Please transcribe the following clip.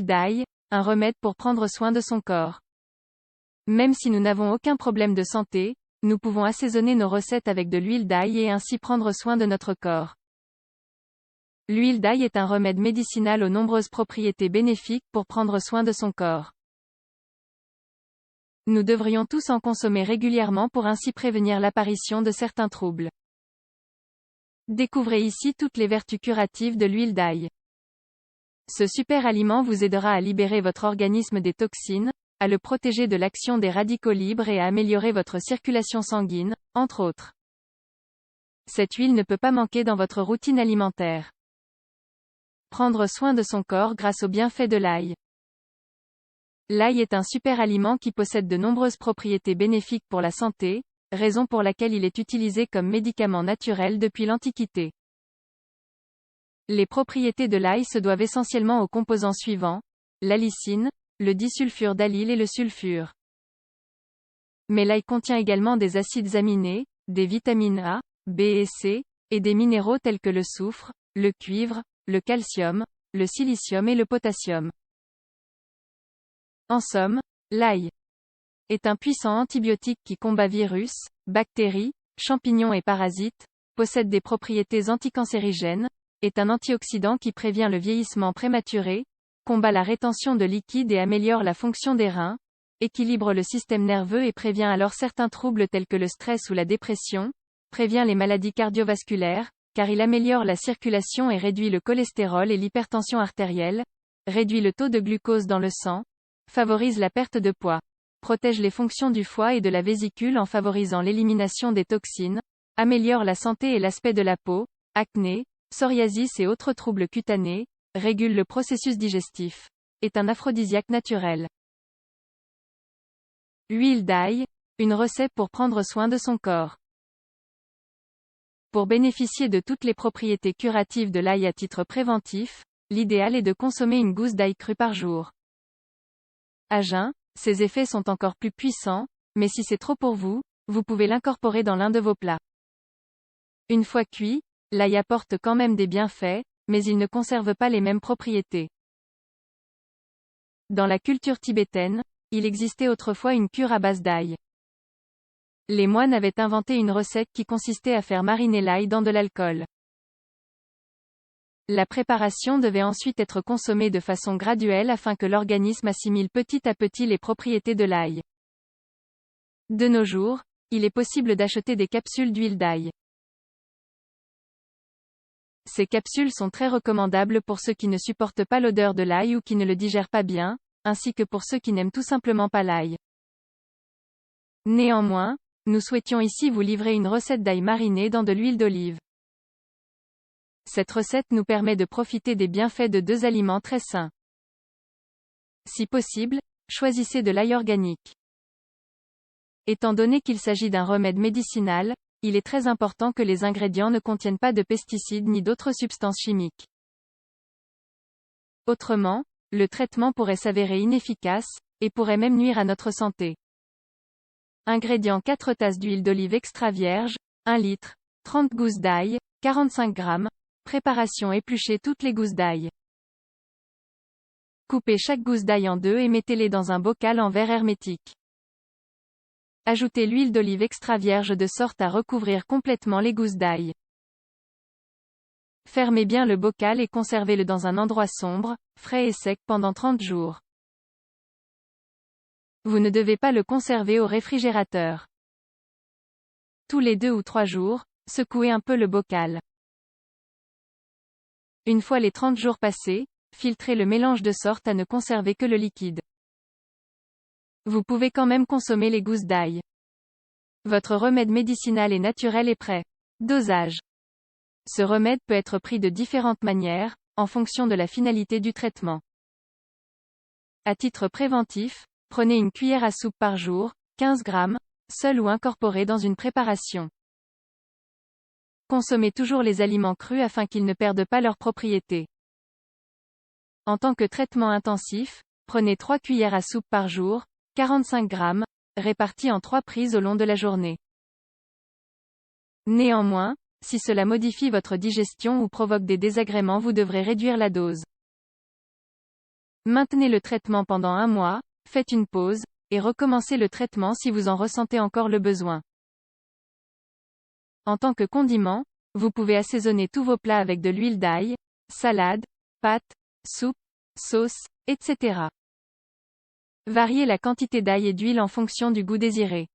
L'huile d'ail, un remède pour prendre soin de son corps. Même si nous n'avons aucun problème de santé, nous pouvons assaisonner nos recettes avec de l'huile d'ail et ainsi prendre soin de notre corps. L'huile d'ail est un remède médicinal aux nombreuses propriétés bénéfiques pour prendre soin de son corps. Nous devrions tous en consommer régulièrement pour ainsi prévenir l'apparition de certains troubles. Découvrez ici toutes les vertus curatives de l'huile d'ail. Ce super aliment vous aidera à libérer votre organisme des toxines, à le protéger de l'action des radicaux libres et à améliorer votre circulation sanguine, entre autres. Cette huile ne peut pas manquer dans votre routine alimentaire. Prendre soin de son corps grâce aux bienfaits de l'ail. L'ail est un super aliment qui possède de nombreuses propriétés bénéfiques pour la santé, raison pour laquelle il est utilisé comme médicament naturel depuis l'Antiquité. Les propriétés de l'ail se doivent essentiellement aux composants suivants: l'allicine, le disulfure d'allyle et le sulfure. Mais l'ail contient également des acides aminés, des vitamines A, B et C, et des minéraux tels que le soufre, le cuivre, le calcium, le silicium et le potassium. En somme, l'ail est un puissant antibiotique qui combat virus, bactéries, champignons et parasites, possède des propriétés anticancérigènes, est un antioxydant qui prévient le vieillissement prématuré, combat la rétention de liquide et améliore la fonction des reins, équilibre le système nerveux et prévient alors certains troubles tels que le stress ou la dépression, prévient les maladies cardiovasculaires, car il améliore la circulation et réduit le cholestérol et l'hypertension artérielle, réduit le taux de glucose dans le sang, favorise la perte de poids, protège les fonctions du foie et de la vésicule en favorisant l'élimination des toxines, améliore la santé et l'aspect de la peau, acné, psoriasis et autres troubles cutanés, régule le processus digestif, est un aphrodisiaque naturel. Huile d'ail, une recette pour prendre soin de son corps. Pour bénéficier de toutes les propriétés curatives de l'ail à titre préventif, l'idéal est de consommer une gousse d'ail crue par jour. À jeun, ses effets sont encore plus puissants, mais si c'est trop pour vous, vous pouvez l'incorporer dans l'un de vos plats. Une fois cuit, l'ail apporte quand même des bienfaits, mais il ne conserve pas les mêmes propriétés. Dans la culture tibétaine, il existait autrefois une cure à base d'ail. Les moines avaient inventé une recette qui consistait à faire mariner l'ail dans de l'alcool. La préparation devait ensuite être consommée de façon graduelle afin que l'organisme assimile petit à petit les propriétés de l'ail. De nos jours, il est possible d'acheter des capsules d'huile d'ail. Ces capsules sont très recommandables pour ceux qui ne supportent pas l'odeur de l'ail ou qui ne le digèrent pas bien, ainsi que pour ceux qui n'aiment tout simplement pas l'ail. Néanmoins, nous souhaitions ici vous livrer une recette d'ail mariné dans de l'huile d'olive. Cette recette nous permet de profiter des bienfaits de deux aliments très sains. Si possible, choisissez de l'ail organique. Étant donné qu'il s'agit d'un remède médicinal, il est très important que les ingrédients ne contiennent pas de pesticides ni d'autres substances chimiques. Autrement, le traitement pourrait s'avérer inefficace, et pourrait même nuire à notre santé. Ingrédients: 4 tasses d'huile d'olive extra vierge, 1 litre, 30 gousses d'ail, 45 g. Préparation: épluchez toutes les gousses d'ail. Coupez chaque gousse d'ail en deux et mettez-les dans un bocal en verre hermétique. Ajoutez l'huile d'olive extra vierge de sorte à recouvrir complètement les gousses d'ail. Fermez bien le bocal et conservez-le dans un endroit sombre, frais et sec pendant 30 jours. Vous ne devez pas le conserver au réfrigérateur. Tous les 2 ou 3 jours, secouez un peu le bocal. Une fois les 30 jours passés, filtrez le mélange de sorte à ne conserver que le liquide. Vous pouvez quand même consommer les gousses d'ail. Votre remède médicinal et naturel est prêt. Dosage. Ce remède peut être pris de différentes manières, en fonction de la finalité du traitement. À titre préventif, prenez une cuillère à soupe par jour, 15 g, seul ou incorporé dans une préparation. Consommez toujours les aliments crus afin qu'ils ne perdent pas leurs propriétés. En tant que traitement intensif, prenez 3 cuillères à soupe par jour, 45 g, réparties en 3 prises au long de la journée. Néanmoins, si cela modifie votre digestion ou provoque des désagréments, vous devrez réduire la dose. Maintenez le traitement pendant 1 mois, faites une pause, et recommencez le traitement si vous en ressentez encore le besoin. En tant que condiment, vous pouvez assaisonner tous vos plats avec de l'huile d'ail, salade, pâtes, soupe, sauce, etc. Variez la quantité d'ail et d'huile en fonction du goût désiré.